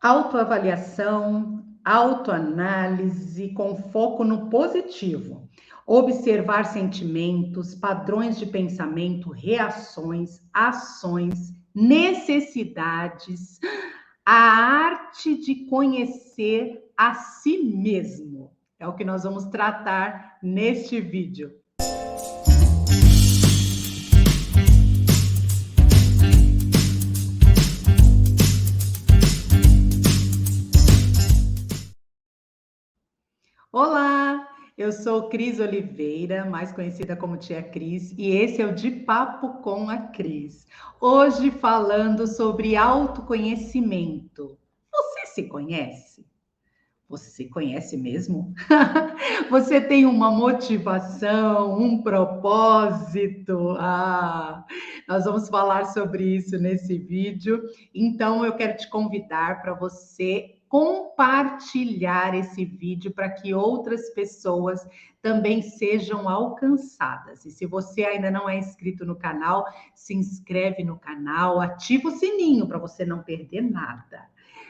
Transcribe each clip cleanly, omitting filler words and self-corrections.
Autoavaliação, autoanálise com foco no positivo. Observar sentimentos, padrões de pensamento, reações, ações, necessidades, a arte de conhecer a si mesmo. É o que nós vamos tratar neste vídeo. Olá, eu sou Cris Oliveira, mais conhecida como Tia Cris, e esse é o De Papo com a Cris. Hoje falando sobre autoconhecimento. Você se conhece? Você se conhece mesmo? Você tem uma motivação, um propósito? Nós vamos falar sobre isso nesse vídeo. Então, eu quero te convidar para você compartilhar esse vídeo para que outras pessoas também sejam alcançadas. E se você ainda não é inscrito no canal, se inscreve no canal, ativa o sininho para você não perder nada.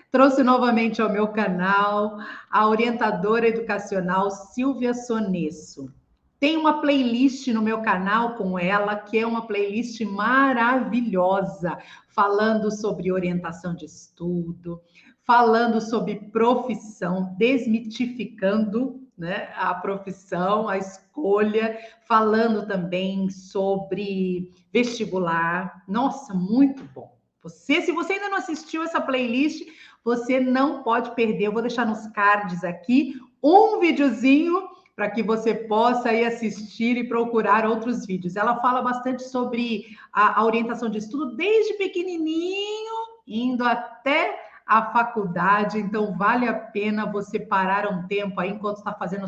Trouxe novamente ao meu canal a orientadora educacional Silvia Sonesso. Tem uma playlist no meu canal com ela, que é uma playlist maravilhosa, falando sobre orientação de estudo, falando sobre profissão, desmitificando, né, a profissão, a escolha, falando também sobre vestibular. Nossa, muito bom. Se você ainda não assistiu essa playlist, você não pode perder. Eu vou deixar nos cards aqui um videozinho para que você possa ir assistir e procurar outros vídeos. Ela fala bastante sobre a orientação de estudo desde pequenininho, indo até a faculdade, então vale a pena você parar um tempo aí enquanto está fazendo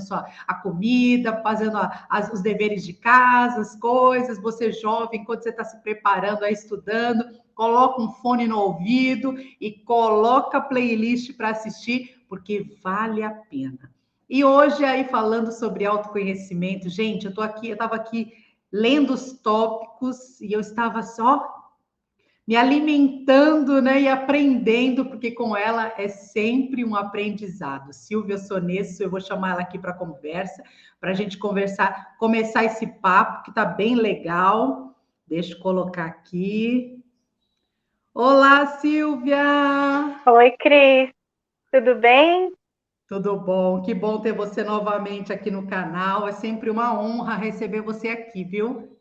a comida, fazendo os deveres de casa, as coisas, você jovem, enquanto você está se preparando aí, estudando, coloca um fone no ouvido e coloca a playlist para assistir, porque vale a pena. E hoje aí falando sobre autoconhecimento, gente, eu estava aqui lendo os tópicos e eu estava só me alimentando, né, e aprendendo, porque com ela é sempre um aprendizado. Silvia Sonesso, eu vou chamar ela aqui para conversa, para a gente conversar, começar esse papo que está bem legal. Deixa eu colocar aqui. Olá, Silvia! Oi, Cris, tudo bem? Tudo bom? Que bom ter você novamente aqui no canal. É sempre uma honra receber você aqui, viu?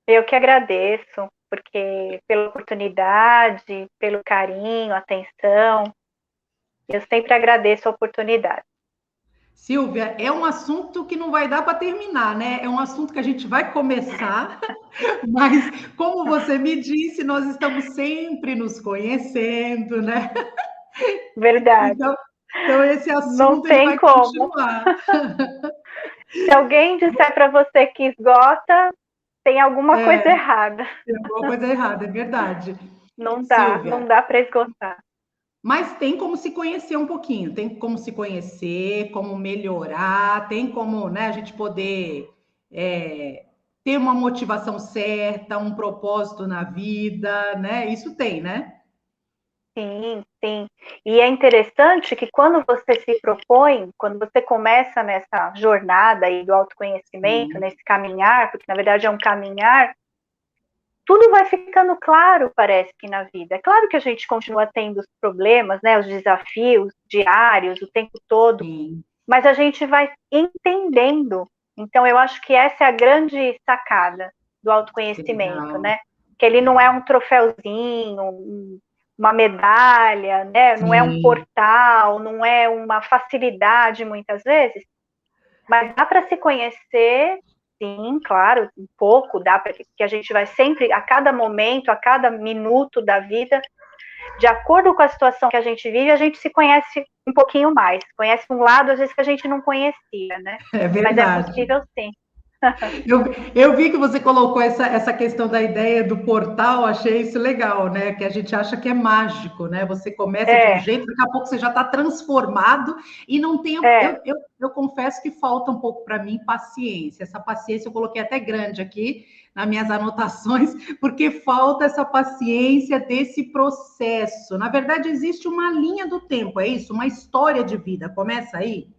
Eu que agradeço, porque pela oportunidade, pelo carinho, atenção, eu sempre agradeço a oportunidade. Silvia, é um assunto que não vai dar para terminar, né? É um assunto que a gente vai começar, mas como você me disse, nós estamos sempre nos conhecendo, né? Verdade, Então esse não assunto ele tem vai como. continuar. Se alguém disser para você que esgota, tem alguma coisa É, errada. tem alguma coisa errada, é verdade. Não Silvia, dá para esgotar. mas tem como se conhecer um pouquinho, tem como se conhecer, como melhorar, tem como, né, a gente poder ter uma motivação certa, um propósito na vida, né? Isso tem, né? Sim, sim. E é interessante que quando você se propõe, quando você começa nessa jornada aí do autoconhecimento, Sim, nesse caminhar, porque na verdade é um caminhar, tudo vai ficando claro, parece que na vida. É claro que a gente continua tendo os problemas, né, os desafios diários, o tempo todo, sim, mas a gente vai entendendo. Então, eu acho que essa é a grande sacada do que autoconhecimento, legal. né? Que ele não é um troféuzinho, uma medalha, né? Não é um Sim, portal, não é uma facilidade muitas vezes, mas dá para se conhecer, sim, claro, um pouco, dá para que a gente vai sempre, a cada momento, a cada minuto da vida, de acordo com a situação que a gente vive, a gente se conhece um pouquinho mais, conhece um lado, às vezes, que a gente não conhecia, né? é Mas é verdade. possível sim. Eu vi que você colocou essa questão da ideia do portal, achei isso legal, né? Que a gente acha que é mágico, né? Você começa de um É, jeito, daqui a pouco você já está transformado e não tem. é, Eu confesso que falta um pouco para mim paciência. Essa paciência eu coloquei até grande aqui nas minhas anotações, porque falta essa paciência desse processo. Na verdade, existe uma linha do tempo, é isso? Uma história de vida. Começa aí?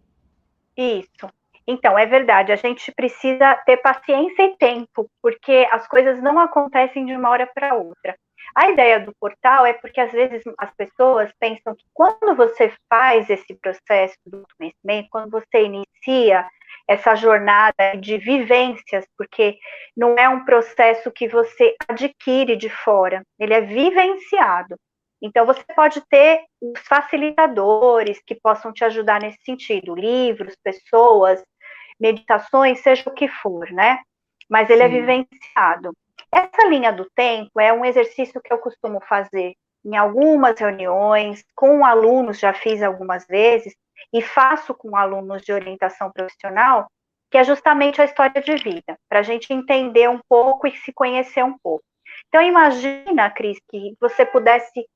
isso. Então, é verdade, a gente precisa ter paciência e tempo, porque as coisas não acontecem de uma hora para outra. A ideia do portal é porque, às vezes, as pessoas pensam que quando você faz esse processo do conhecimento, quando você inicia essa jornada de vivências, porque não é um processo que você adquire de fora, ele é vivenciado. Então, você pode ter os facilitadores que possam te ajudar nesse sentido, livros, pessoas, meditações, seja o que for, né? Mas ele é Sim. vivenciado. Essa linha do tempo é um exercício que eu costumo fazer em algumas reuniões, com alunos, já fiz algumas vezes, e faço com alunos de orientação profissional, que é justamente a história de vida, para a gente entender um pouco e se conhecer um pouco. Então, imagina, Cris, que você pudesse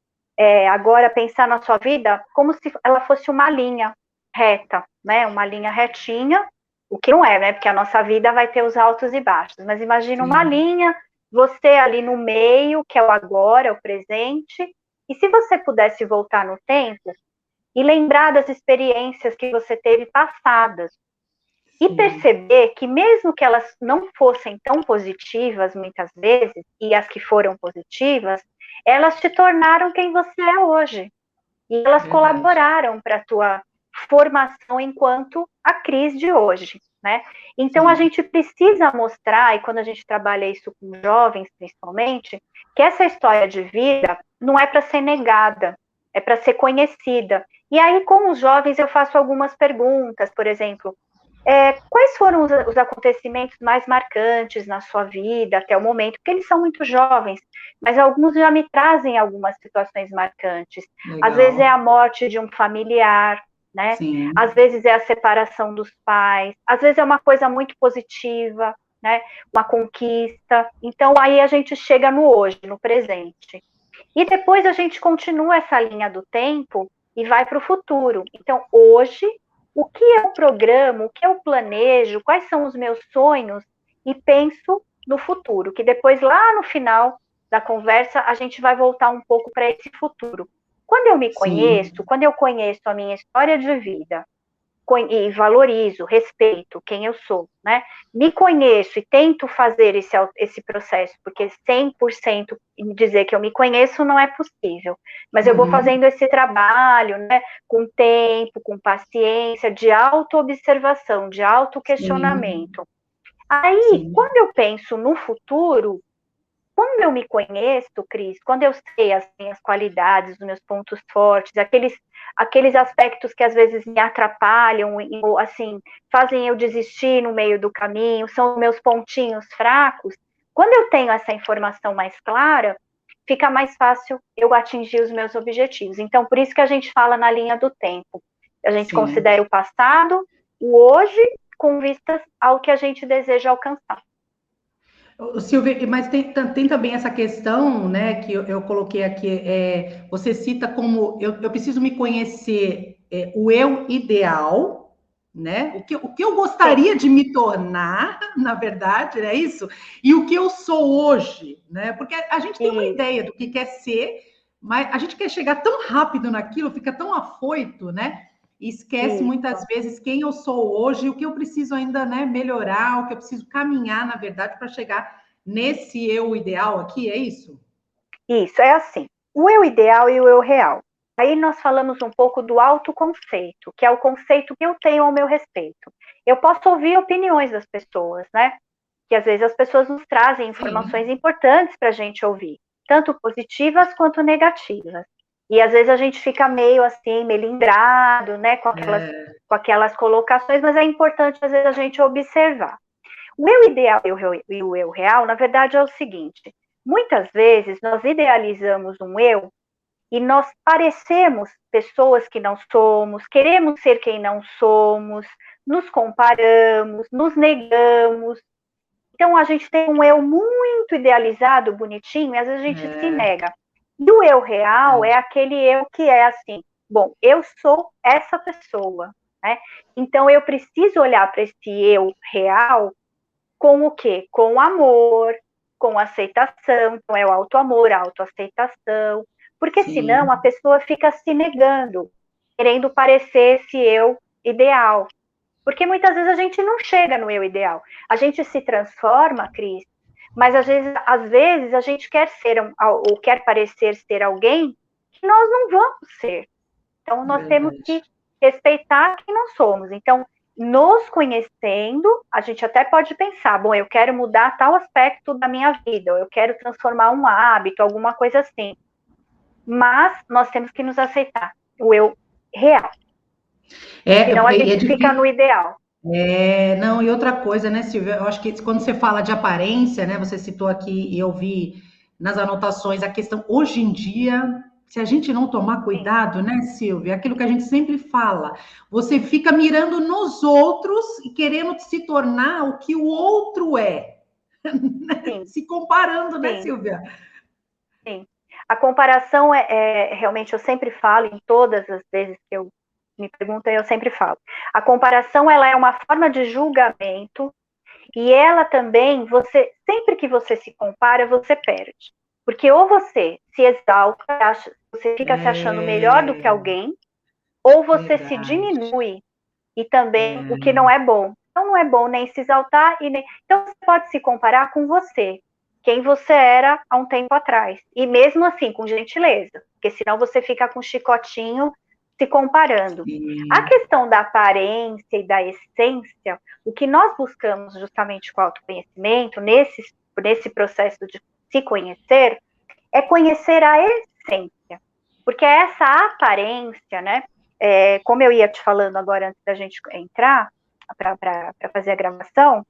agora pensar na sua vida como se ela fosse uma linha reta, né? Uma linha retinha, o que não é, né? Porque a nossa vida vai ter os altos e baixos, mas imagina uma Sim. linha, você ali no meio, que é o agora, é o presente, e se você pudesse voltar no tempo e lembrar das experiências que você teve passadas, e Sim. perceber que mesmo que elas não fossem tão positivas muitas vezes, e as que foram positivas, elas te tornaram quem você é hoje. E elas Verdade. colaboraram para a tua formação enquanto a Cris de hoje, né? Então a Sim. gente precisa mostrar, e quando a gente trabalha isso com jovens principalmente, que essa história de vida não é para ser negada, é para ser conhecida. E aí, com os jovens, eu faço algumas perguntas, por exemplo, quais foram os acontecimentos mais marcantes na sua vida até o momento? Porque eles são muito jovens, mas alguns já me trazem algumas situações marcantes. Às vezes é a Legal. morte de um familiar, né? Às Sim. vezes é a separação dos pais, às vezes é uma coisa muito positiva, né? Uma conquista. Então aí a gente chega no hoje, no presente. E depois a gente continua essa linha do tempo e vai para o futuro. Então, hoje, o que eu programo, o que eu planejo, quais são os meus sonhos e penso no futuro, que depois, lá no final da conversa, a gente vai voltar um pouco para esse futuro. Quando eu me Sim. conheço, quando eu conheço a minha história de vida, e valorizo, respeito quem eu sou, né? Me conheço e tento fazer esse processo, porque 100% dizer que eu me conheço não é possível, mas eu vou Uhum. fazendo esse trabalho, né, com tempo, com paciência, de autoobservação, de Sim. autoquestionamento. Aí, Sim. quando eu penso no futuro, quando eu me conheço, Cris, quando eu sei as minhas qualidades, os meus pontos fortes, aqueles aspectos que às vezes me atrapalham, ou assim, fazem eu desistir no meio do caminho, são meus pontinhos fracos, quando eu tenho essa informação mais clara, fica mais fácil eu atingir os meus objetivos. Então, por isso que a gente fala na linha do tempo. A gente Sim. considera o passado, o hoje, com vistas ao que a gente deseja alcançar. Silvia, mas tem também essa questão, né, que eu coloquei aqui, você cita como eu preciso me conhecer o eu ideal, né? O que eu Sim, gostaria de me tornar, na verdade, é isso, e o que eu sou hoje, né? Porque a gente tem uma isso, ideia do que quer ser, mas a gente quer chegar tão rápido naquilo, fica tão afoito, né? E esquece muitas isso. vezes quem eu sou hoje, o que eu preciso ainda, né, melhorar, o que eu preciso caminhar, na verdade, para chegar nesse eu ideal aqui, é isso? Isso, é assim. O eu ideal e o eu real. Aí nós falamos um pouco do autoconceito, que é o conceito que eu tenho ao meu respeito. Eu posso ouvir opiniões das pessoas, né? Que às vezes as pessoas nos trazem informações Sim. importantes para a gente ouvir, tanto positivas quanto negativas. E às vezes a gente fica meio assim, melindrado, né, É, com aquelas colocações, mas é importante às vezes a gente observar. O eu ideal e o eu real, na verdade, é o seguinte: muitas vezes nós idealizamos um eu e nós parecemos pessoas que não somos, queremos ser quem não somos, nos comparamos, nos negamos. Então, a gente tem um eu muito idealizado, bonitinho, e às vezes a gente se nega. E o eu real é aquele eu que é assim, bom, eu sou essa pessoa, né? Então, eu preciso olhar para esse eu real com o quê? Com amor, com aceitação. Então, é o autoamor, a autoaceitação. Porque senão a pessoa fica se negando, querendo parecer esse eu ideal. Porque muitas vezes a gente não chega no eu ideal. A gente se transforma, Cris, mas às vezes a gente quer ser ou quer parecer ser alguém que nós não vamos ser. Então, nós temos que respeitar quem nós somos. Então, nos conhecendo, a gente até pode pensar, bom, eu quero mudar tal aspecto da minha vida, ou eu quero transformar um hábito, alguma coisa assim. Mas nós temos que nos aceitar, o eu real. Senão a gente fica no ideal. Não, e outra coisa, né, Silvia? Eu acho que quando você fala de aparência, né, você citou aqui e eu vi nas anotações a questão, hoje em dia, se a gente não tomar cuidado, né, Silvia? Aquilo que a gente sempre fala, você fica mirando nos outros e querendo se tornar o que o outro é. Se comparando, né, Silvia? Sim. A comparação realmente, eu sempre falo, em todas as vezes que eu me perguntam, eu sempre falo. A comparação, ela é uma forma de julgamento e ela também, sempre que você se compara, você perde. Porque ou você se exalta, você fica se achando melhor do que alguém, ou você se diminui e também o que não é bom. Então não é bom nem se exaltar e nem. Então você pode se comparar com você, quem você era há um tempo atrás. E mesmo assim, com gentileza, porque senão você fica com um chicotinho se comparando. A questão da aparência e da essência, o que nós buscamos justamente com o autoconhecimento, nesse processo de se conhecer, é conhecer a essência. Porque essa aparência, né? Como eu ia te falando agora antes da gente entrar para fazer a gravação,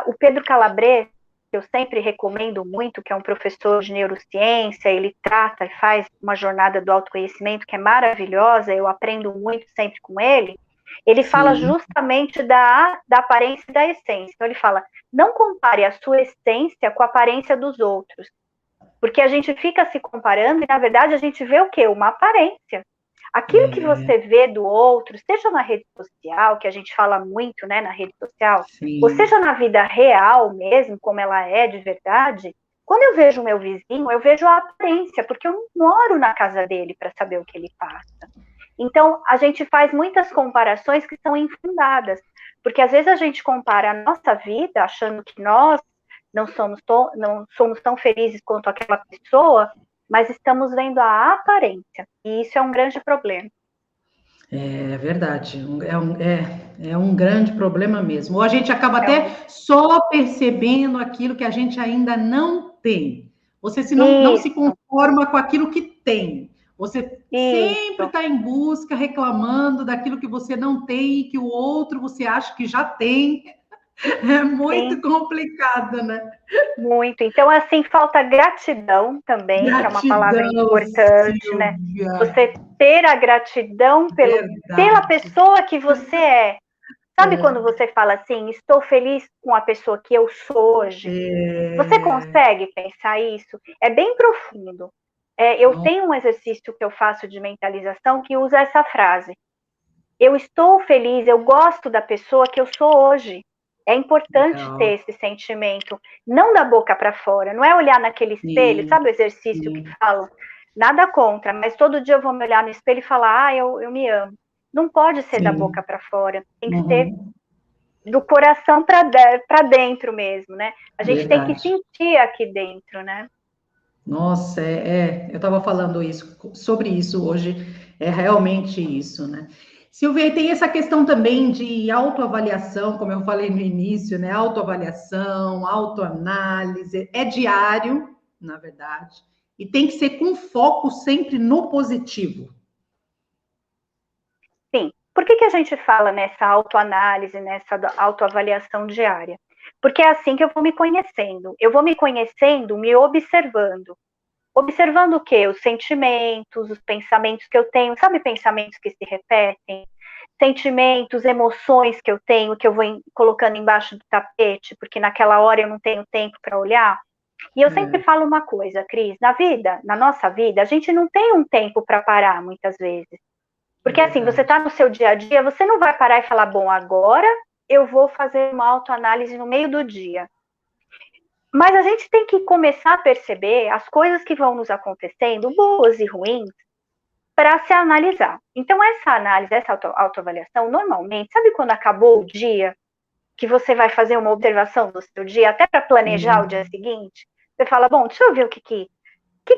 o Pedro Calabres, que eu sempre recomendo muito, que é um professor de neurociência, ele trata e faz uma jornada do autoconhecimento que é maravilhosa, eu aprendo muito sempre com ele. Ele fala justamente da aparência e da essência. Então ele fala, não compare a sua essência com a aparência dos outros, porque a gente fica se comparando e na verdade a gente vê o quê? Uma aparência. Aquilo que você vê do outro, seja na rede social, que a gente fala muito, né, na rede social, ou seja na vida real mesmo, como ela é de verdade, quando eu vejo o meu vizinho, eu vejo a aparência, porque eu não moro na casa dele para saber o que ele passa. Então, a gente faz muitas comparações que são infundadas, porque às vezes a gente compara a nossa vida achando que nós não somos tão felizes quanto aquela pessoa, mas estamos vendo a aparência, e isso é um grande problema. É verdade, é um grande problema mesmo. Ou a gente acaba até só percebendo aquilo que a gente ainda não tem. Você não se conforma com aquilo que tem. Você sempre está em busca, reclamando daquilo que você não tem e que o outro você acha que já tem. É muito complicado, né? Muito. Então, assim, falta gratidão também, que é uma palavra importante, Silvia, né? Você ter a gratidão pela pessoa que você é. Sabe quando você fala assim, estou feliz com a pessoa que eu sou hoje? Você consegue pensar isso? É bem profundo. Eu tenho um exercício que eu faço de mentalização que usa essa frase. Eu estou feliz, eu gosto da pessoa que eu sou hoje. É importante ter esse sentimento, não da boca para fora, não é olhar naquele espelho, sabe o exercício que falam? Nada contra, mas todo dia eu vou me olhar no espelho e falar, eu me amo. Não pode ser da boca para fora, tem que ser do coração para dentro mesmo, né? A gente tem que sentir aqui dentro, né? Nossa, eu estava falando sobre isso hoje, é realmente isso, né? Silvia, tem essa questão também de autoavaliação, como eu falei no início, né? Autoavaliação, autoanálise, é diário, na verdade, e tem que ser com foco sempre no positivo. Sim. Por que a gente fala nessa autoanálise, nessa autoavaliação diária? Porque é assim que eu vou me conhecendo. Eu vou me conhecendo, me observando. Observando o quê? Os sentimentos, os pensamentos que eu tenho. Sabe pensamentos que se repetem? sentimentos, emoções que eu tenho, que eu vou colocando embaixo do tapete, porque naquela hora eu não tenho tempo para olhar. E eu sempre falo uma coisa, Cris, na nossa vida, a gente não tem um tempo para parar, muitas vezes. Porque assim, você está no seu dia a dia, você não vai parar e falar, bom, agora eu vou fazer uma autoanálise no meio do dia. Mas a gente tem que começar a perceber as coisas que vão nos acontecendo, boas e ruins, para se analisar. Então, essa análise, essa autoavaliação, normalmente, sabe quando acabou o dia, que você vai fazer uma observação do seu dia, até para planejar o dia seguinte? Você fala, bom, deixa eu ver o que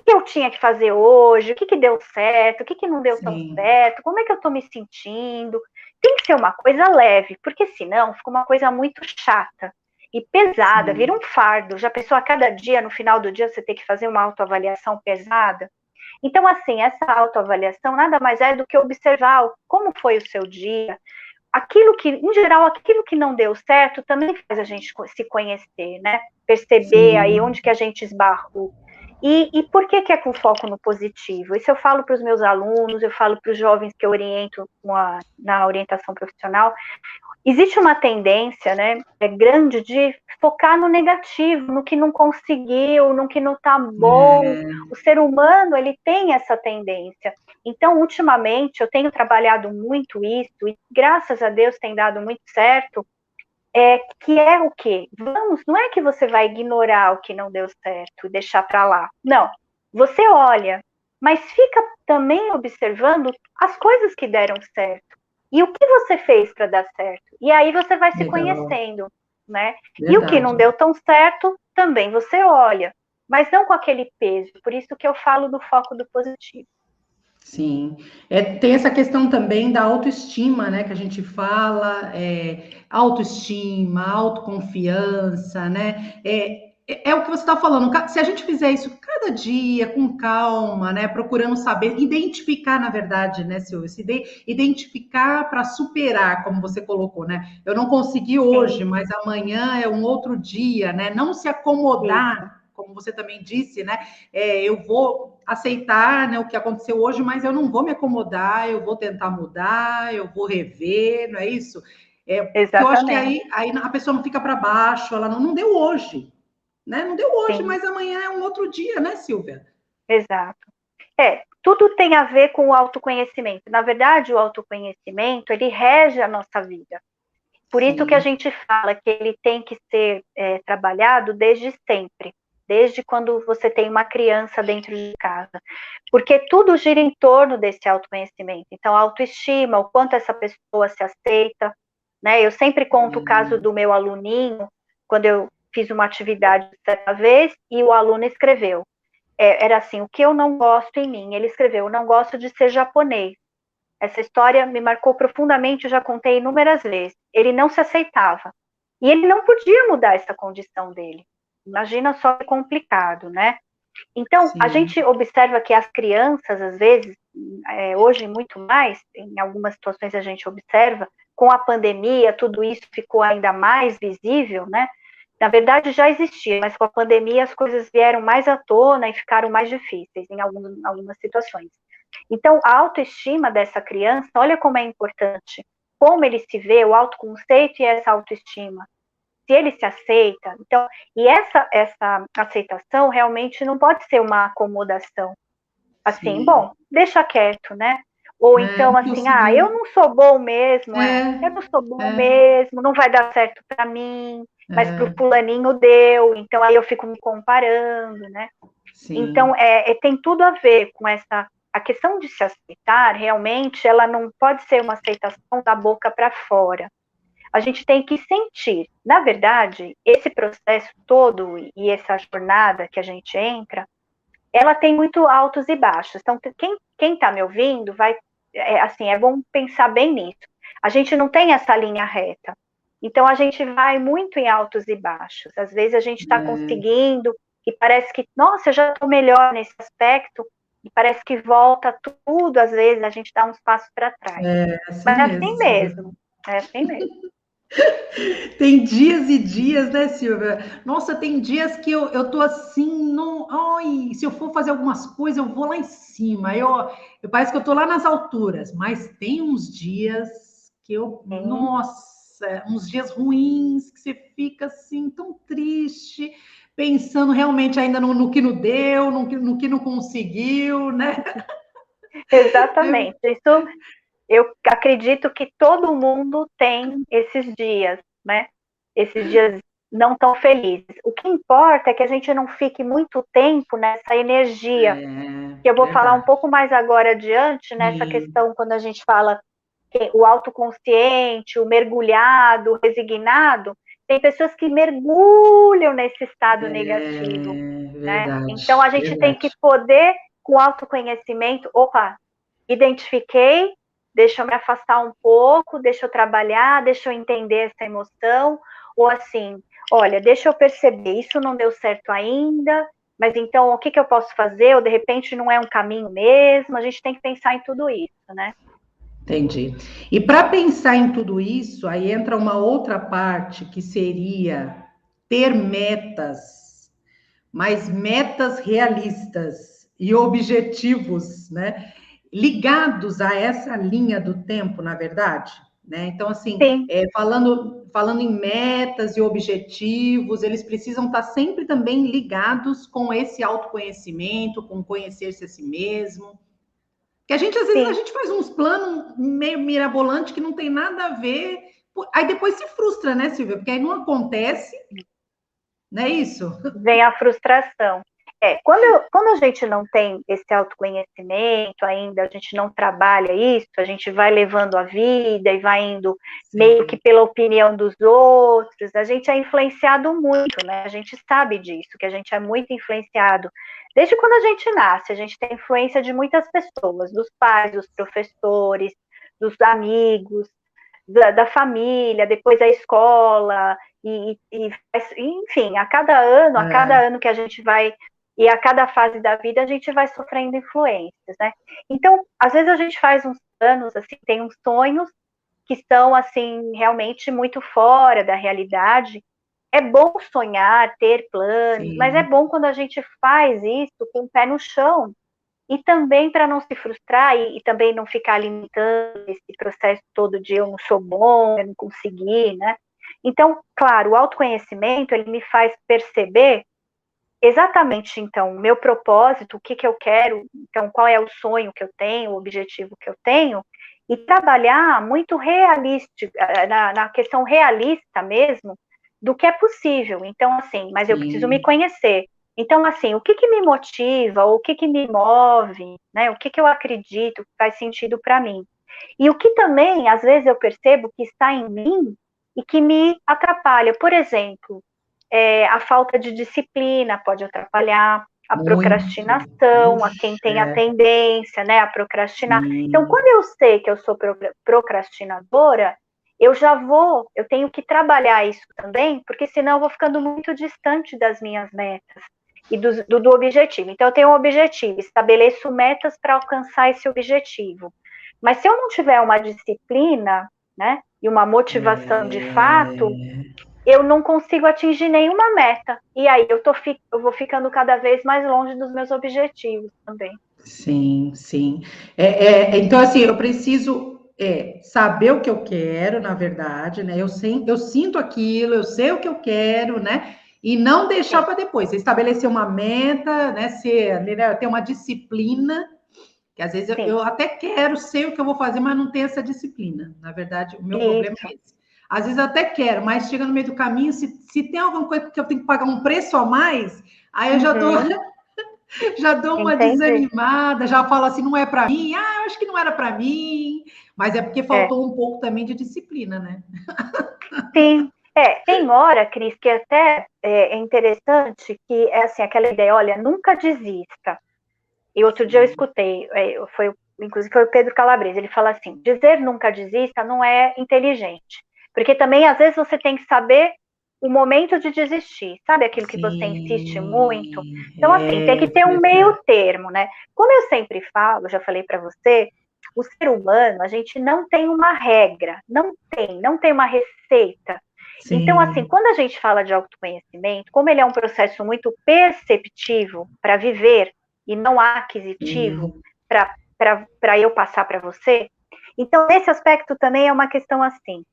eu tinha que fazer hoje, o que deu certo, o que não deu tão certo, como é que eu estou me sentindo. Tem que ser uma coisa leve, porque senão fica uma coisa muito chata e pesada, vira um fardo. Já pensou, a cada dia, no final do dia, você tem que fazer uma autoavaliação pesada? Então, assim, essa autoavaliação nada mais é do que observar como foi o seu dia. Aquilo que, em geral, aquilo que não deu certo também faz a gente se conhecer, né? Perceber aí onde que a gente esbarrou. E por que é com foco no positivo? Isso eu falo para os meus alunos, eu falo para os jovens que eu oriento na orientação profissional. Existe uma tendência, né, grande de focar no negativo, no que não conseguiu, no que não está bom. O ser humano, ele tem essa tendência. Então, ultimamente, eu tenho trabalhado muito isso, e graças a Deus tem dado muito certo, que é o quê? Não é que você vai ignorar o que não deu certo e deixar para lá. Não, você olha, mas fica também observando as coisas que deram certo. E o que você fez para dar certo? E aí você vai se conhecendo, né? Verdade. E o que não deu tão certo, também você olha, mas não com aquele peso. Por isso que eu falo do foco do positivo. Sim, tem essa questão também da autoestima, né, que a gente fala, autoestima, autoconfiança, né, é o que você está falando, se a gente fizer isso cada dia, com calma, né, procurando saber, identificar, na verdade, né, Silvia, identificar para superar, como você colocou, né, eu não consegui hoje, mas amanhã é um outro dia, né, não se acomodar, como você também disse, né, eu vou aceitar, né, o que aconteceu hoje, mas eu não vou me acomodar, eu vou tentar mudar, eu vou rever, não é isso? Exatamente. Eu acho que aí a pessoa não fica para baixo, ela não deu hoje, né? Não deu hoje, sim, mas amanhã é um outro dia, né, Silvia? Exato. Tudo tem a ver com o autoconhecimento. Na verdade, o autoconhecimento, ele rege a nossa vida. Por isso que a gente fala que ele tem que ser trabalhado desde sempre. Desde quando você tem uma criança dentro de casa. Porque tudo gira em torno desse autoconhecimento. Então, a autoestima, o quanto essa pessoa se aceita, né? Eu sempre conto o caso do meu aluninho, quando eu fiz uma atividade certa vez, e o aluno escreveu. Era assim, o que eu não gosto em mim? Ele escreveu, eu não gosto de ser japonês. Essa história me marcou profundamente, eu já contei inúmeras vezes. Ele não se aceitava. E ele não podia mudar essa condição dele. Imagina só que complicado, né? Então, sim, a gente observa que as crianças, às vezes, hoje muito mais, em algumas situações a gente observa, com a pandemia, tudo isso ficou ainda mais visível, né? Na verdade, já existia, mas com a pandemia as coisas vieram mais à tona e ficaram mais difíceis em algumas situações. Então, a autoestima dessa criança, olha como é importante, como ele se vê, o autoconceito e essa autoestima. Se ele se aceita, então, e essa aceitação realmente não pode ser uma acomodação. Assim, sim, bom, deixa quieto, né? Ou então, assim, eu não sou bom mesmo, eu não sou bom mesmo, não vai dar certo para mim, mas para o fulaninho deu, então aí eu fico me comparando, né? Sim. Então, tem tudo a ver com a questão de se aceitar, realmente, ela não pode ser uma aceitação da boca para fora. A gente tem que sentir. Na verdade, esse processo todo e essa jornada que a gente entra, ela tem muito altos e baixos. Então, quem está me ouvindo, assim, é bom pensar bem nisso. A gente não tem essa linha reta. Então, a gente vai muito em altos e baixos. Às vezes, a gente está conseguindo e parece que, nossa, eu já estou melhor nesse aspecto, e parece que volta tudo, às vezes, a gente dá uns passos para trás. Assim Mas mesmo. é assim mesmo. É assim mesmo. Tem dias e dias, né, Silvia? Nossa, tem dias que eu tô assim, não, ai, se eu for fazer algumas coisas, eu vou lá em cima. Eu parece que eu tô lá nas alturas, mas tem uns dias que nossa, uns dias ruins, que você fica assim, tão triste, pensando realmente ainda no que não deu, no que não conseguiu, né? Exatamente. Isso eu acredito que todo mundo tem esses dias, né? Esses dias não tão felizes. O que importa é que a gente não fique muito tempo nessa energia, que eu vou falar um Verdade. pouco mais agora adiante, nessa Sim, questão quando a gente fala que o autoconsciente, o mergulhado, o resignado, tem pessoas que mergulham nesse estado negativo, né? Então verdade, a gente tem que verdade. poder, com autoconhecimento, opa, identifiquei, deixa eu me afastar um pouco, deixa eu trabalhar, deixa eu entender essa emoção, ou assim, olha, deixa eu perceber, isso não deu certo ainda, mas então o que, que eu posso fazer? Ou de repente não é um caminho mesmo, a gente tem que pensar em tudo isso, né? Entendi. E para pensar em tudo isso, aí entra uma outra parte que seria ter metas, mas metas realistas e objetivos, né? Ligados a essa linha do tempo, na verdade, né? Então, assim, Sim, falando em metas e objetivos, eles precisam estar sempre também ligados com esse autoconhecimento, com conhecer-se a si mesmo. Que a gente, às vezes, a sim. gente faz uns planos meio mirabolante que não tem nada a ver. Aí depois se frustra, né, Silvia? Porque aí não acontece, não é isso? Vem a frustração. Quando a gente não tem esse autoconhecimento ainda, a gente não trabalha isso, a gente vai levando a vida e vai indo meio que Sim, pela opinião dos outros, a gente é influenciado muito, né? A gente sabe disso, que a gente é muito influenciado. Desde quando a gente nasce, a gente tem influência de muitas pessoas, dos pais, dos professores, dos amigos, da família, depois a escola, enfim, a cada é, ano que a gente vai, e a cada fase da vida a gente vai sofrendo influências, né? Então, às vezes a gente faz uns planos, assim, tem uns sonhos que estão, assim, realmente muito fora da realidade. É bom sonhar, ter planos, mas é sim, bom quando a gente faz isso com o pé no chão, e também para não se frustrar e também não ficar limitando esse processo todo de eu não sou bom, eu não consegui, né? Então, claro, o autoconhecimento, ele me faz perceber exatamente, então, o meu propósito, o que, que eu quero, então, qual é o sonho que eu tenho, o objetivo que eu tenho, e trabalhar muito realista, na questão realista mesmo, do que é possível. Então, assim, mas eu preciso me sim. conhecer. Então, assim, o que, que me motiva, o que me move, né? O que, que eu acredito que faz sentido para mim. E o que também, às vezes, eu percebo que está em mim e que me atrapalha. Por exemplo, a falta de disciplina pode atrapalhar, a Muito. procrastinação, a quem Ixi, tem a tendência, né, a procrastinar. Então, sim, quando eu sei que eu sou procrastinadora, eu tenho que trabalhar isso também, porque senão eu vou ficando muito distante das minhas metas e do objetivo. Então, eu tenho um objetivo, estabeleço metas para alcançar esse objetivo. Mas se eu não tiver uma disciplina, né, e uma motivação de fato, eu não consigo atingir nenhuma meta. E aí eu vou ficando cada vez mais longe dos meus objetivos também. sim, sim. Então, assim, eu preciso saber o que eu quero, na verdade, né? Eu sinto aquilo, eu sei o que eu quero, né? E não deixar Sim, para depois. Estabelecer uma meta, né? Ter uma disciplina, que às vezes sim. eu até quero, sei o que eu vou fazer, mas não tenho essa disciplina. Na verdade, o meu problema Isso. é esse. Às vezes eu até quero, mas chega no meio do caminho, se tem alguma coisa que eu tenho que pagar um preço a mais, aí eu já dou, Uhum, já dou uma entendi. desanimada, já falo assim, não é para mim, eu acho que não era para mim, mas é porque É. faltou um pouco também de disciplina, né? Sim. Tem hora, Cris, que até é interessante que é assim, aquela ideia, olha, nunca desista. E outro dia eu Sim, escutei, inclusive foi o Pedro Calabresa, ele fala assim, dizer nunca desista não é inteligente. Porque também, às vezes, você tem que saber o momento de desistir. Sabe aquilo que você insiste muito? sim, Então, assim, tem que ter um meio verdade. termo, né? Como eu sempre falo, já falei para você, o ser humano, a gente não tem uma regra, não tem uma receita. Então, assim, Sim, quando a gente fala de autoconhecimento, como ele é um processo muito perceptivo para viver, e não há aquisitivo sim, para eu passar para você, Então, nesse aspecto também é uma questão assim,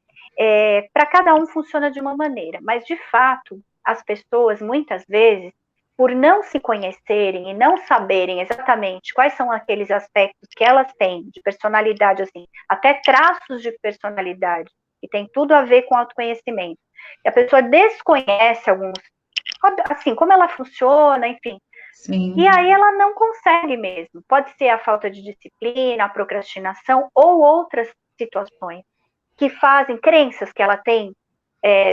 para cada um funciona de uma maneira, mas de fato, as pessoas muitas vezes, por não se conhecerem e não saberem exatamente quais são aqueles aspectos que elas têm de personalidade, assim, até traços de personalidade, que tem tudo a ver com autoconhecimento, e a pessoa desconhece alguns, assim, como ela funciona, enfim, Sim, e aí ela não consegue mesmo. Pode ser a falta de disciplina, a procrastinação ou outras situações que fazem, crenças que ela tem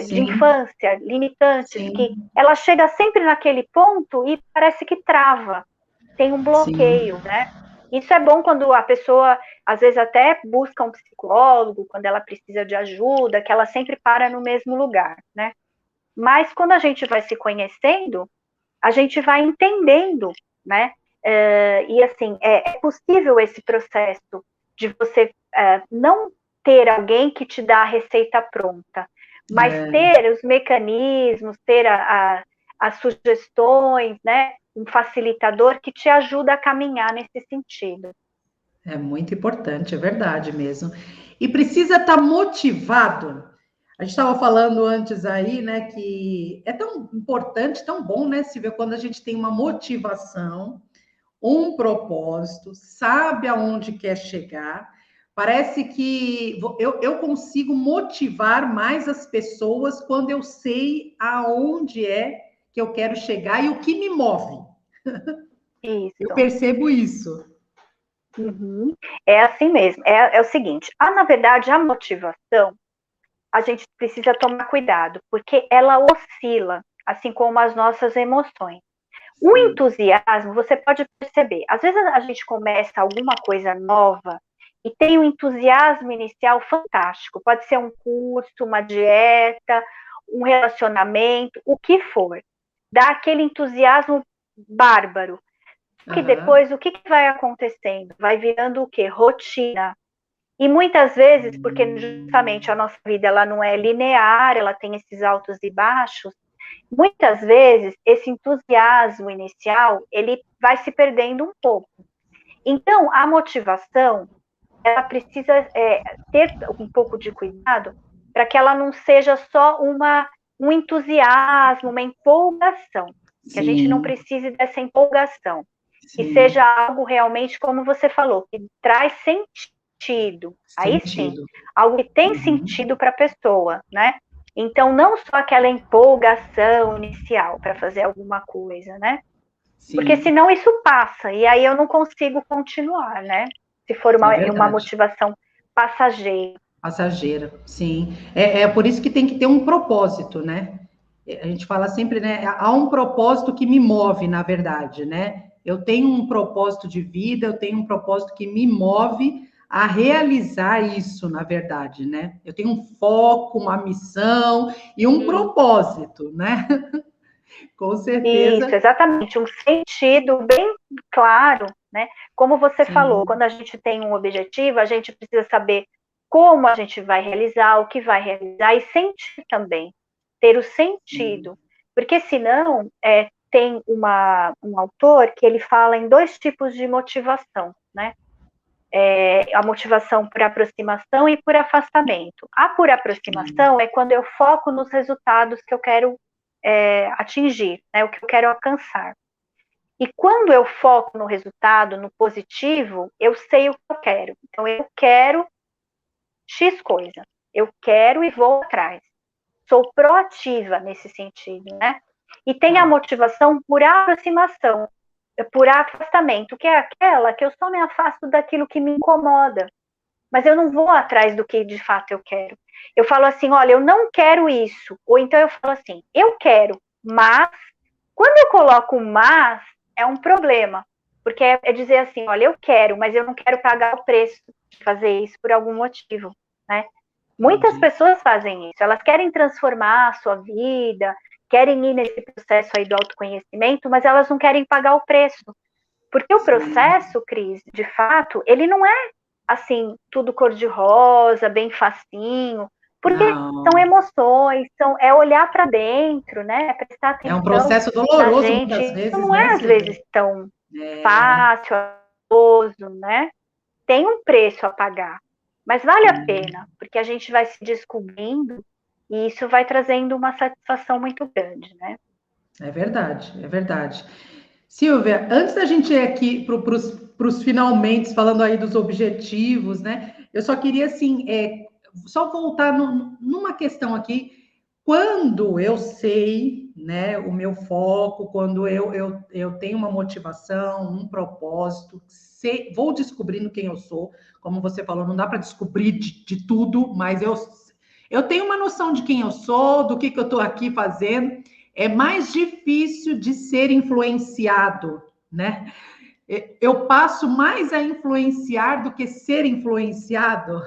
de sim, infância, limitantes, que sim, ela chega sempre naquele ponto e parece que trava, tem um sim. bloqueio, né? Isso é bom quando a pessoa, às vezes, até busca um psicólogo, quando ela precisa de ajuda, que ela sempre para no mesmo lugar, né? Mas quando a gente vai se conhecendo, a gente vai entendendo, né? E assim, é possível esse processo de você não ter alguém que te dá a receita pronta, mas É, ter os mecanismos, ter as sugestões, né? Um facilitador que te ajuda a caminhar nesse sentido. é muito importante, é verdade mesmo. E precisa estar motivado. A gente estava falando antes aí, né, que é tão importante, tão bom, né, se ver quando a gente tem uma motivação, um propósito, sabe aonde quer chegar. Parece que eu consigo motivar mais as pessoas quando eu sei aonde é que eu quero chegar e o que me move. Eu Isso. percebo isso. Uhum. É assim mesmo. É o seguinte, na verdade, a motivação, a gente precisa tomar cuidado, porque ela oscila, assim como as nossas emoções. O Sim. entusiasmo, você pode perceber, às vezes a gente começa alguma coisa nova e tem um entusiasmo inicial fantástico, pode ser um curso, uma dieta, um relacionamento, o que for. Dá aquele entusiasmo bárbaro. Que Aham. depois o que vai acontecendo? Vai virando o quê? Rotina. E muitas vezes, porque justamente a nossa vida ela não é linear, ela tem esses altos e baixos, muitas vezes esse entusiasmo inicial ele vai se perdendo um pouco. Então, a motivação ela precisa ter um pouco de cuidado para que ela não seja só um entusiasmo, uma empolgação, que a gente não Sim, precise dessa empolgação, que seja sim. algo realmente, como você falou, que traz sentido. Aí sim, Sentido. algo que tem Uhum. sentido para a pessoa, né? Então, não só aquela empolgação inicial para fazer alguma coisa, né? Porque Sim, senão isso passa, e aí eu não consigo continuar, né? Se for é uma verdade. motivação passageira. Passageira, sim. É por isso que tem que ter um propósito, né? A gente fala sempre, né? Há um propósito que me move, na verdade, né? Eu tenho um propósito de vida, eu tenho um propósito que me move a realizar isso, na verdade, né? Eu tenho um foco, uma missão e um E propósito, né? Com isso, certeza, exatamente, um sentido bem claro, né? Como você falou, sim. quando a gente tem um objetivo, a gente precisa saber como a gente vai realizar, o que vai realizar e sentir também, ter o Sim. sentido, porque senão tem um autor que ele fala em dois tipos de motivação, né? A motivação por aproximação e por afastamento. A por aproximação é quando eu foco nos resultados que eu quero atingir, né, o que eu quero alcançar. E quando eu foco no resultado, no positivo, eu sei o que eu quero. Então, eu quero X coisa. Eu quero e vou atrás. Sou proativa nesse sentido, né? E tem a Tá. motivação por aproximação, por afastamento, que é aquela que eu só me afasto daquilo que me incomoda, mas eu não vou atrás do que de fato eu quero. Eu falo assim, olha, eu não quero isso. Ou então eu falo assim, eu quero, mas quando eu coloco mas, é um problema. Porque é dizer assim, olha, eu quero, mas eu não quero pagar o preço de fazer isso por algum motivo, né? Muitas Entendi. pessoas fazem isso, elas querem transformar a sua vida, querem ir nesse processo aí do autoconhecimento, mas elas não querem pagar o preço. Porque o Sim. processo, Cris, de fato, ele não é assim, tudo cor-de-rosa, bem facinho, porque são Não. emoções, é olhar para dentro, né? Prestar É um atenção processo na doloroso gente. muitas Isso vezes, não né, é, às vezes, Silvia? tão É, fácil, doloroso, né? Tem um preço a pagar. Mas vale a pena, porque a gente vai se descobrindo e isso vai trazendo uma satisfação muito grande, né? É verdade, é verdade. Silvia, antes da gente ir aqui para os finalmente, falando aí dos objetivos, né? Eu só queria, assim, só voltar numa questão aqui. Quando eu sei, né, o meu foco, quando eu tenho uma motivação, um propósito, vou descobrindo quem eu sou, como você falou, não dá para descobrir de tudo, mas eu tenho uma noção de quem eu sou, do que eu estou aqui fazendo. É mais difícil de ser influenciado, né? Eu passo mais a influenciar do que ser influenciado.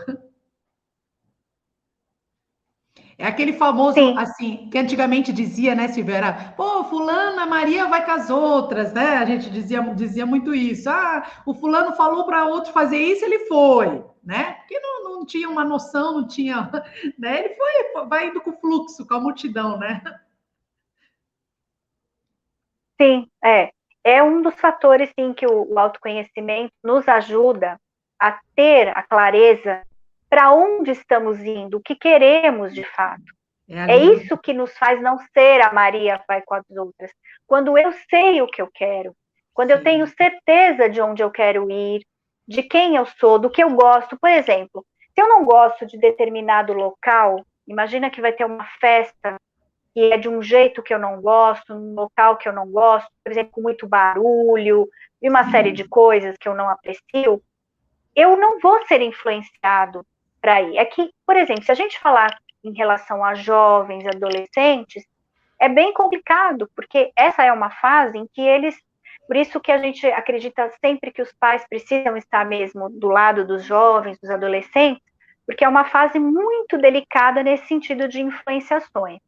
É aquele famoso, Sim, assim, que antigamente dizia, né, Silveira? Pô, fulana Maria vai com as outras, né? A gente dizia muito isso. Ah, o fulano falou para outro fazer isso, ele foi, né? Porque não tinha uma noção, não tinha, né? Ele vai indo com o fluxo, com a multidão, né? sim, é. É um dos fatores, sim, que o autoconhecimento nos ajuda a ter a clareza para onde estamos indo, o que queremos de fato. É É ali. isso que nos faz não ser a Maria vai com as outras. Quando eu sei o que eu quero, quando eu tenho Sim. certeza de onde eu quero ir, de quem eu sou, do que eu gosto. Por exemplo, se eu não gosto de determinado local, imagina que vai ter uma festa que é de um jeito que eu não gosto, num local que eu não gosto, por exemplo, com muito barulho e uma série de coisas que eu não aprecio, eu não vou ser influenciado para ir. É que, por exemplo, se a gente falar em relação a jovens, adolescentes, é bem complicado, porque essa é uma fase em que eles. Por isso que a gente acredita sempre que os pais precisam estar mesmo do lado dos jovens, dos adolescentes, porque é uma fase muito delicada nesse sentido de influenciações.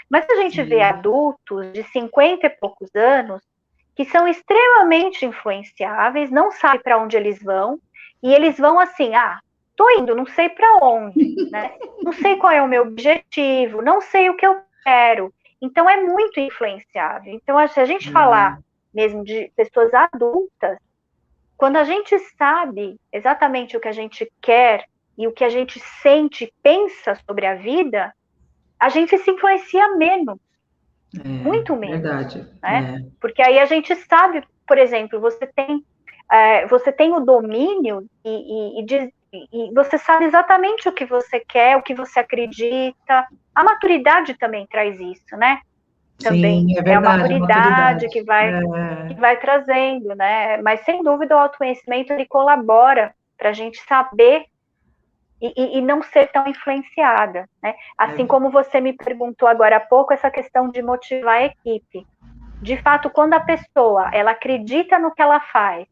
Mas a gente vê Sim. adultos de 50 e poucos anos que são extremamente influenciáveis, não sabe para onde eles vão, e eles vão assim, tô indo, não sei para onde, né? Não sei qual é o meu objetivo, não sei o que eu quero. Então é muito influenciável. Então, se a gente falar mesmo de pessoas adultas, quando a gente sabe exatamente o que a gente quer e o que a gente sente, pensa sobre a vida, a gente se influencia menos, muito menos, Verdade. né? Porque aí a gente sabe, por exemplo, você tem o domínio e você sabe exatamente o que você quer, o que você acredita. A maturidade também traz isso, né? Também Sim, é é a verdade, a maturidade maturidade. que vai trazendo, né? Mas sem dúvida o autoconhecimento ele colabora para a gente saber e não ser tão influenciada, né? Assim É, como você me perguntou agora há pouco essa questão de motivar a equipe. De fato, quando a pessoa ela acredita no que ela faz,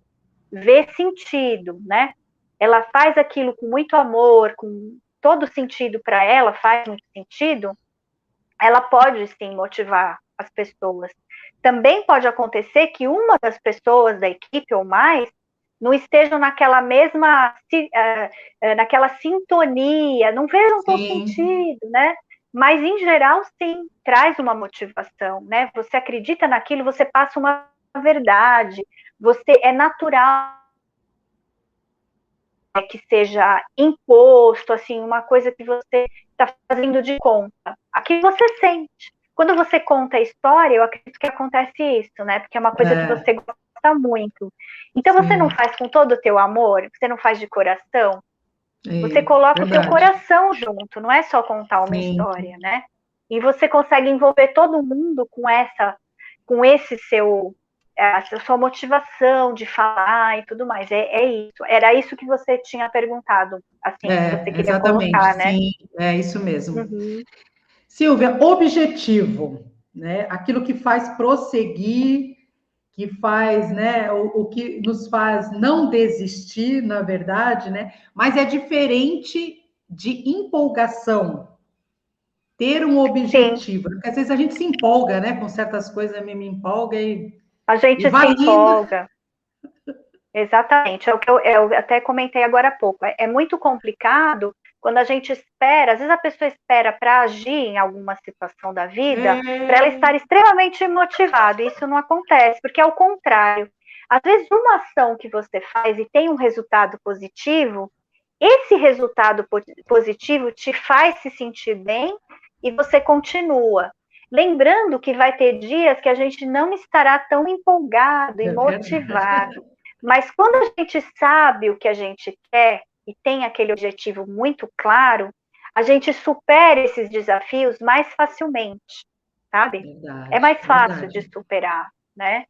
vê sentido, né? Ela faz aquilo com muito amor, com todo sentido para ela, faz muito sentido, ela pode sim motivar as pessoas. Também pode acontecer que uma das pessoas da equipe ou mais não estejam naquela mesma, naquela sintonia, não vejam tão sim, sentido, né? Mas, em geral, sim, traz uma motivação, né? Você acredita naquilo, você passa uma verdade, você é natural que seja imposto, assim, uma coisa que você está fazendo de conta. Aqui você sente. Quando você conta a história, eu acredito que acontece isso, né? Porque é uma coisa que você gosta muito. Então você não sim, faz com todo o teu amor, você não faz de coração, você coloca o teu verdade. coração junto, não é só contar uma Sim, história, né? E você consegue envolver todo mundo com esse seu, essa sua motivação de falar e tudo mais. É isso. Era isso que você tinha perguntado, assim, que você queria exatamente, colocar, né? sim, é isso mesmo. Uhum. Silvia, objetivo, né? Aquilo que faz prosseguir, que faz, né? O que nos faz não desistir, na verdade, né? Mas é diferente de empolgação, ter um Sim, objetivo, porque às vezes a gente se empolga, né? Com certas coisas, me empolga a e gente se vai indo. empolga. Exatamente, é o que eu até comentei agora há pouco. É muito complicado quando a gente espera, às vezes a pessoa espera para agir em alguma situação da vida, para ela estar É, extremamente motivada. E isso não acontece, porque é o contrário. Às vezes, uma ação que você faz e tem um resultado positivo, esse resultado positivo te faz se sentir bem e você continua. Lembrando que vai ter dias que a gente não estará tão empolgado e motivado. Mas quando a gente sabe o que a gente quer e tem aquele objetivo muito claro, a gente supera esses desafios mais facilmente, sabe? Verdade, É mais fácil verdade. de superar, né?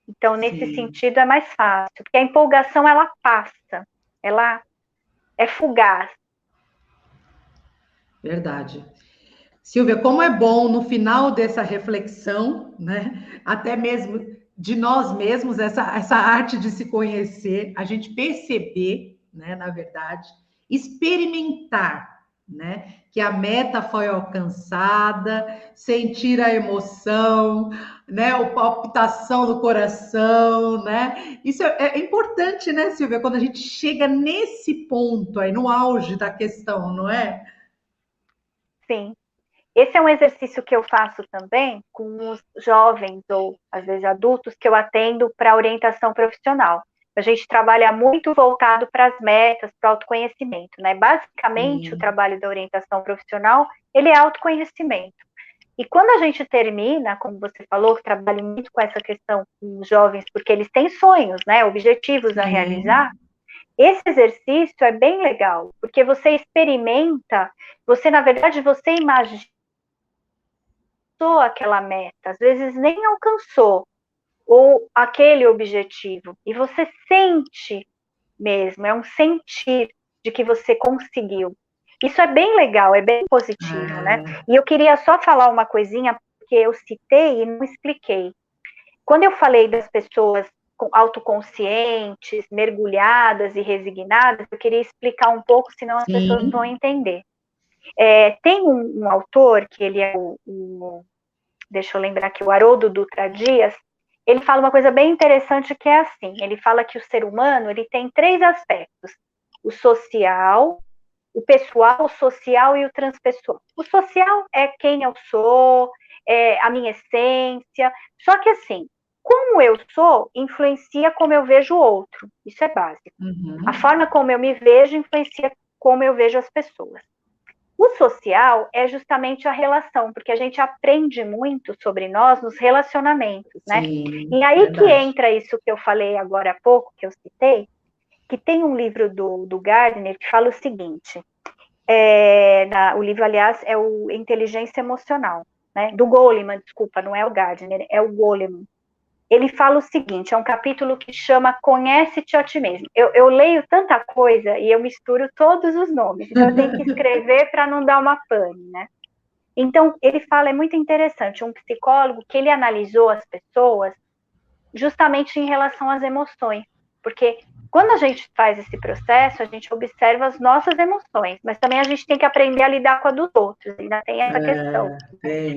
Então, nesse Sim, sentido, é mais fácil, porque a empolgação, ela passa, ela é fugaz. verdade. Silvia, como é bom no final dessa reflexão, né? Até mesmo de nós mesmos, essa arte de se conhecer, a gente perceber, né, na verdade, experimentar, né, que a meta foi alcançada, sentir a emoção, né, a palpitação do coração, né? Isso é importante, né, Silvia, quando a gente chega nesse ponto aí, no auge da questão, não é? Sim. Esse é um exercício que eu faço também com os jovens ou, às vezes, adultos que eu atendo para orientação profissional. A gente trabalha muito voltado para as metas, para o autoconhecimento, né? Basicamente, o Sim. trabalho da orientação profissional, ele é autoconhecimento. E quando a gente termina, como você falou, que trabalha muito com essa questão com os jovens, porque eles têm sonhos, né? Objetivos a realizar, Sim. esse exercício é bem legal, porque você experimenta, você, na verdade, você imagina aquela meta, às vezes nem alcançou, ou aquele objetivo, e você sente mesmo, é um sentir de que você conseguiu. Isso é bem legal, é bem positivo, né? É, E eu queria só falar uma coisinha, porque eu citei e não expliquei. Quando eu falei das pessoas autoconscientes, mergulhadas e resignadas, eu queria explicar um pouco, senão as pessoas não vão sim, entender. Tem um autor, que ele é deixa eu lembrar aqui, o Haroldo Dutra Dias, ele fala uma coisa bem interessante que é assim, ele fala que o ser humano ele tem três aspectos, o social, o pessoal, o social e o transpessoal. O social é quem eu sou, é a minha essência, só que assim, como eu sou, influencia como eu vejo o outro, isso é básico. A uhum, forma como eu me vejo influencia como eu vejo as pessoas. O social é justamente a relação, porque a gente aprende muito sobre nós nos relacionamentos, né? E sim, aí que verdade. entra isso que eu falei agora há pouco, que eu citei, que tem um livro do Gardner que fala o seguinte, o livro, aliás, é o Inteligência Emocional, né? Do Goleman, desculpa, não é o Gardner, é o Goleman. Ele fala o seguinte, é um capítulo que chama Conhece-te a ti mesmo. Eu leio tanta coisa e eu misturo todos os nomes, então eu tenho que escrever para não dar uma pane, né? Então, ele fala, é muito interessante, um psicólogo que ele analisou as pessoas justamente em relação às emoções, porque quando a gente faz esse processo, a gente observa as nossas emoções, mas também a gente tem que aprender a lidar com a dos outros, ainda tem essa questão.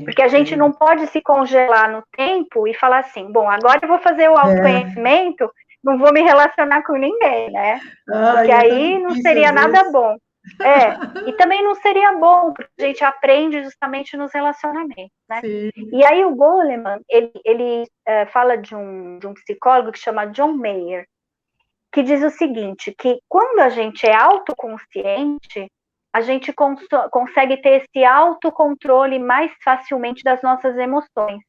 Porque Tem, a gente não tem. pode se congelar no tempo e falar assim, bom, agora eu vou fazer o É, autoconhecimento, não vou me relacionar com ninguém, né? Porque ai, é tão aí não difícil seria às nada vezes. bom. E também não seria bom, porque a gente aprende justamente nos relacionamentos, né? Sim, E aí o Goleman, ele fala de um psicólogo que chama John Mayer, que diz o seguinte, que quando a gente é autoconsciente, a gente consegue ter esse autocontrole mais facilmente das nossas emoções.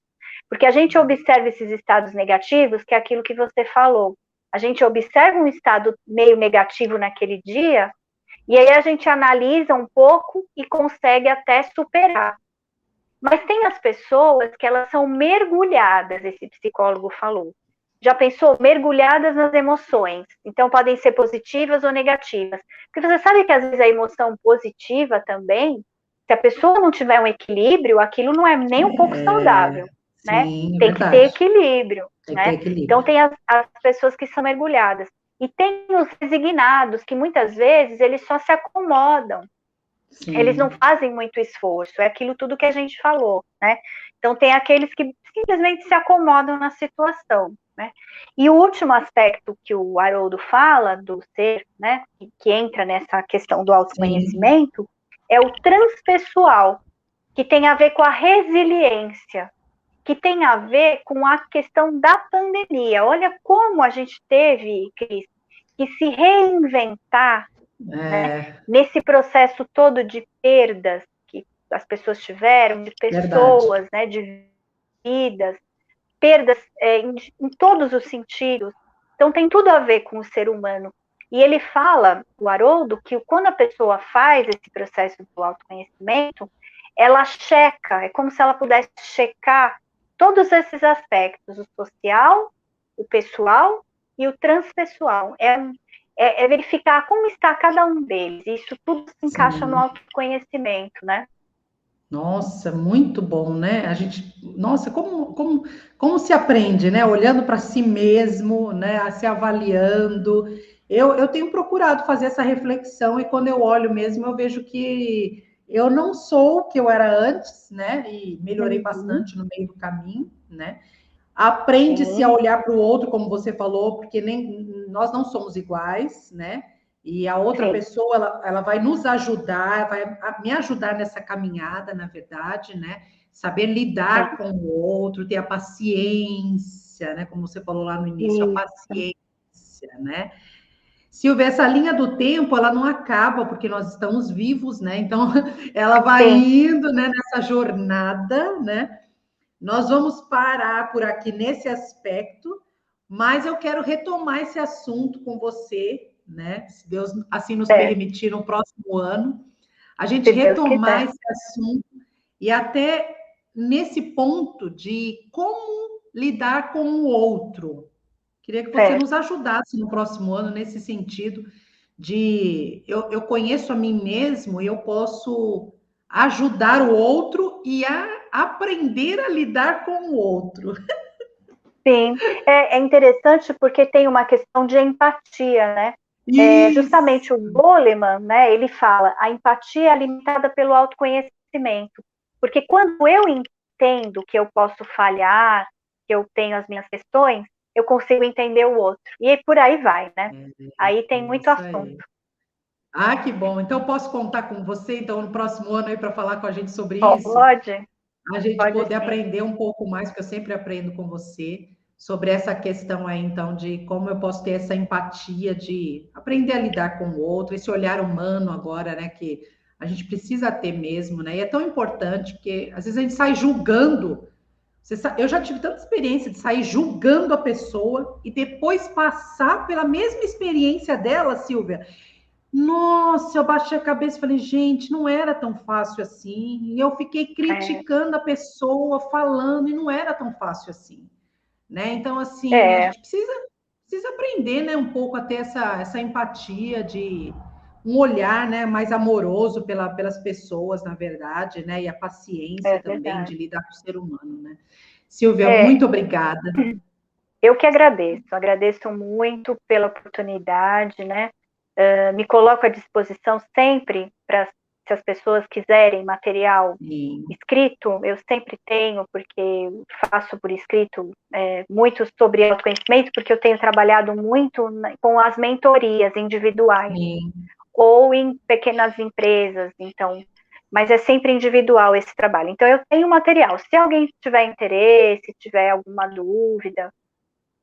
Porque a gente observa esses estados negativos, que é aquilo que você falou. A gente observa um estado meio negativo naquele dia, e aí a gente analisa um pouco e consegue até superar. Mas tem as pessoas que elas são mergulhadas, esse psicólogo falou. Já pensou? Mergulhadas nas emoções. Então, podem ser positivas ou negativas. Porque você sabe que, às vezes, a emoção positiva também, se a pessoa não tiver um equilíbrio, aquilo não é nem um pouco saudável, né? sim, é Tem que ter verdade. equilíbrio, Tem que ter né? Então, equilíbrio. tem as pessoas que são mergulhadas. E tem os resignados, que muitas vezes eles só se acomodam, eles não Sim, fazem muito esforço, é aquilo tudo que a gente falou, né? Então tem aqueles que simplesmente se acomodam na situação, né? E o último aspecto que o Haroldo fala do ser, né, que entra nessa questão do sim, autoconhecimento, é o transpessoal, que tem a ver com a resiliência, que tem a ver com a questão da pandemia. Olha como a gente teve, Cris, que se reinventar É, Nesse processo todo de perdas que as pessoas tiveram, de verdade. pessoas, né, de vidas, perdas em todos os sentidos. Então tem tudo a ver com o ser humano. E ele fala, o Haroldo, que quando a pessoa faz esse processo do autoconhecimento, ela checa, é como se ela pudesse checar todos esses aspectos, o social, o pessoal e o transpessoal. É verificar como está cada um deles. E isso tudo se encaixa no Sim. autoconhecimento, né? Nossa, muito bom, né? A gente, nossa, como se aprende, né? Olhando para si mesmo, né? Se avaliando. Eu tenho procurado fazer essa reflexão e quando eu olho mesmo, eu vejo que eu não sou o que eu era antes, né? E melhorei Uhum. bastante no meio do caminho, né? Aprende-se a Sim, olhar para o outro, como você falou, porque nem nós não somos iguais, né? E a outra sim. pessoa, ela vai nos ajudar, vai me ajudar nessa caminhada, na verdade, né? Saber lidar Sim. com o outro, ter a paciência, né? Como você falou lá no início, a Isso. paciência, né? Silvia, essa linha do tempo, ela não acaba porque nós estamos vivos, né? Então, ela vai Sim. indo, né, nessa jornada, né? Nós vamos parar por aqui nesse aspecto, mas eu quero retomar esse assunto com você, né? Se Deus assim nos É, permitir, no próximo ano, a gente se Deus retomar quiser. esse assunto e até nesse ponto de como lidar com o outro. Queria que você nos Certo. ajudasse no próximo ano nesse sentido de eu conheço a mim mesmo e eu posso ajudar o outro e aprender a lidar com o outro. Sim. É interessante porque tem uma questão de empatia, né? Justamente Isso, o Goleman, né, ele fala, a empatia é alimentada pelo autoconhecimento. Porque quando eu entendo que eu posso falhar, que eu tenho as minhas questões, eu consigo entender o outro. E por aí vai, né? Aí é tem muito isso assunto. aí. Ah, que bom. Então, posso contar com você, então, no próximo ano aí para falar com a gente sobre isso? Pode, A gente pode poder sim. aprender um pouco mais, que eu sempre aprendo com você, sobre essa questão aí, então, de como eu posso ter essa empatia, de aprender a lidar com o outro, esse olhar humano agora, né, que a gente precisa ter mesmo, né? E é tão importante, porque às vezes a gente sai julgando. Eu já tive tanta experiência de sair julgando a pessoa e depois passar pela mesma experiência dela, Silvia. Nossa, eu baixei a cabeça e falei, gente, não era tão fácil assim. E eu fiquei É, criticando a pessoa, falando, e não era tão fácil assim, né? Então, assim, a é, gente precisa aprender, né, um pouco a ter essa empatia de um olhar, né, mais amoroso pelas pessoas, na verdade, né? E a paciência é também verdade. de lidar com o ser humano, né? Silvia, É, muito obrigada. eu que agradeço muito pela oportunidade, né? Me coloco à disposição sempre para, se as pessoas quiserem material Sim, escrito, eu sempre tenho, porque faço por escrito muito sobre autoconhecimento, porque eu tenho trabalhado muito com as mentorias individuais sim. ou em pequenas empresas, então, mas é sempre individual esse trabalho. Então eu tenho material. Se alguém tiver interesse, tiver alguma dúvida,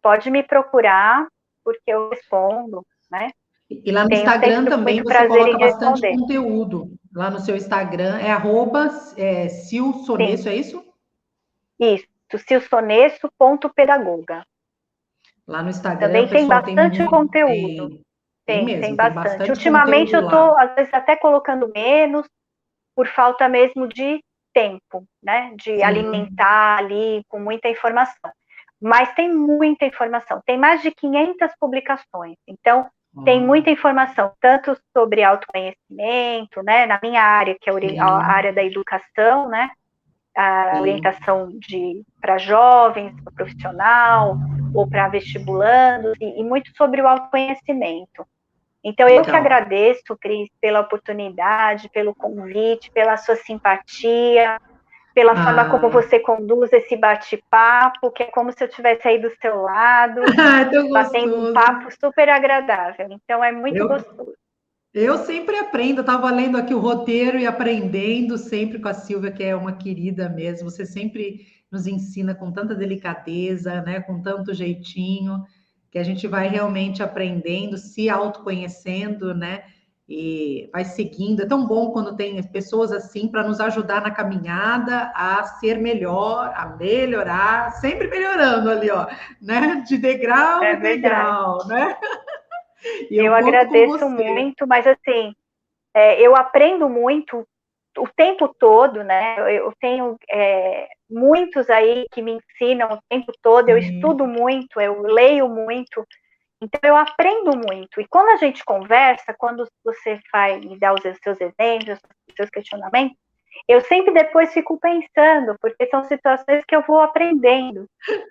pode me procurar, porque eu respondo, né? E lá no Tenho Instagram sempre também muito você prazer coloca em bastante responder. conteúdo. Lá no seu Instagram é arroba Sil Sim, Sonesso, é isso? isso, silsonesso.pedagoga. Lá no Instagram Também o tem pessoal tem bastante muito, conteúdo. tem Tem mesmo, tem bastante. bastante Ultimamente conteúdo eu lá. estou, às vezes, até colocando menos, por falta mesmo de tempo, né? De Sim. alimentar ali com muita informação. Mas tem muita informação. Tem mais de 500 publicações. Então, tem Ó, muita informação, tanto sobre autoconhecimento, né? Na minha área, que é a sim, área da educação, né? A sim. orientação para jovens, para profissional, ou para vestibulandos, e muito sobre o autoconhecimento. Então, eu que Legal. agradeço, Cris, pela oportunidade, pelo convite, pela sua simpatia, pela forma como Ah, você conduz esse bate-papo, que é como se eu estivesse aí do seu lado, é tão batendo um gostoso. papo super agradável. Então, é muito Eu, gostoso. eu sempre aprendo, eu estava lendo aqui o roteiro e aprendendo sempre com a Silvia, que é uma querida mesmo. Você sempre nos ensina com tanta delicadeza, né, com tanto jeitinho, que a gente vai realmente aprendendo, se autoconhecendo, né? e vai seguindo. É tão bom quando tem pessoas assim para nos ajudar na caminhada a ser melhor, a melhorar, sempre melhorando ali, ó, né? De degrau É em verdade. degrau, né? E Eu eu conto com agradeço você. muito, mas assim, eu aprendo muito o tempo todo, né? Eu tenho muitos aí que me ensinam o tempo todo, eu Sim. estudo muito, eu leio muito, então eu aprendo muito. E quando a gente conversa, quando você vai me dar os seus exemplos, os seus questionamentos, eu sempre depois fico pensando, porque são situações que eu vou aprendendo.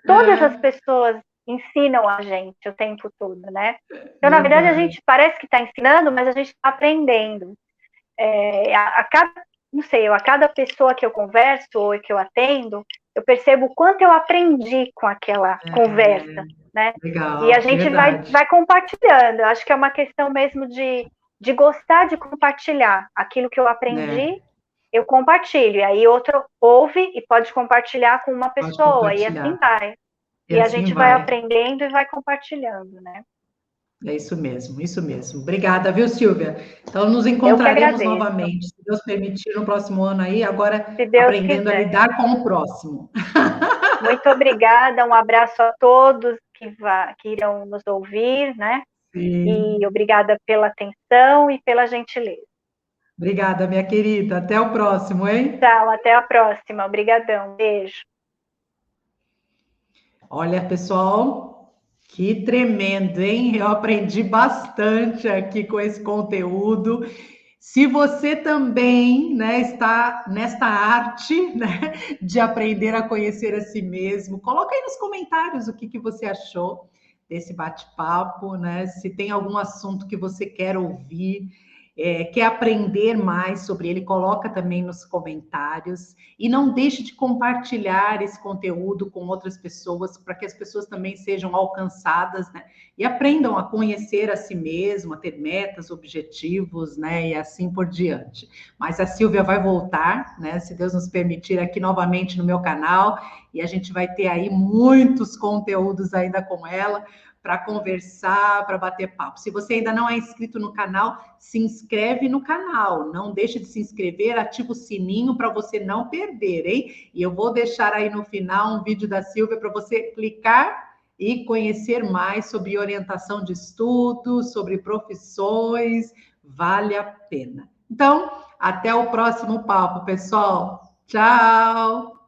Todas as É, pessoas ensinam a gente o tempo todo, né? Então, na verdade, a verdade. gente parece que está ensinando, mas a gente está aprendendo. A cada, não sei, a cada pessoa que eu converso ou que eu atendo, eu percebo o quanto eu aprendi com aquela conversa, né? E a Legal, gente verdade. vai compartilhando. Eu acho que é uma questão mesmo de gostar de compartilhar. Aquilo que eu Né? aprendi, eu compartilho. E aí outro ouve e pode compartilhar com uma Pode pessoa, e assim compartilhar. vai. E E a assim gente vai vai. aprendendo e vai compartilhando, né? É isso mesmo, isso mesmo. Obrigada, viu, Silvia? Então, nos Eu que encontraremos agradeço. novamente, se Deus permitir, no próximo ano aí, agora Se Deus aprendendo a quiser. lidar com o próximo. Muito obrigada, um abraço a todos que irão nos ouvir, né? E Sim. obrigada pela atenção e pela gentileza. Obrigada, minha querida. Até o próximo, hein? Tchau, até a próxima. Obrigadão, beijo. Olha, pessoal, que tremendo, hein? Eu aprendi bastante aqui com esse conteúdo. Se você também, né, está nesta arte, né, de aprender a conhecer a si mesmo, coloca aí nos comentários o que que você achou desse bate-papo, né? Se tem algum assunto que você quer ouvir, quer aprender mais sobre ele, coloca também nos comentários. E não deixe de compartilhar esse conteúdo com outras pessoas, para que as pessoas também sejam alcançadas, né? E aprendam a conhecer a si mesmo, a ter metas, objetivos, né? E assim por diante. Mas a Silvia vai voltar, né? Se Deus nos permitir, aqui novamente no meu canal, e a gente vai ter aí muitos conteúdos ainda com ela para conversar, para bater papo. Se você ainda não é inscrito no canal, se inscreve no canal. Não deixe de se inscrever, ativa o sininho para você não perder, hein? E eu vou deixar aí no final um vídeo da Silvia para você clicar e conhecer mais sobre orientação de estudos, sobre profissões. Vale a pena. Então, até o próximo papo, pessoal. Tchau!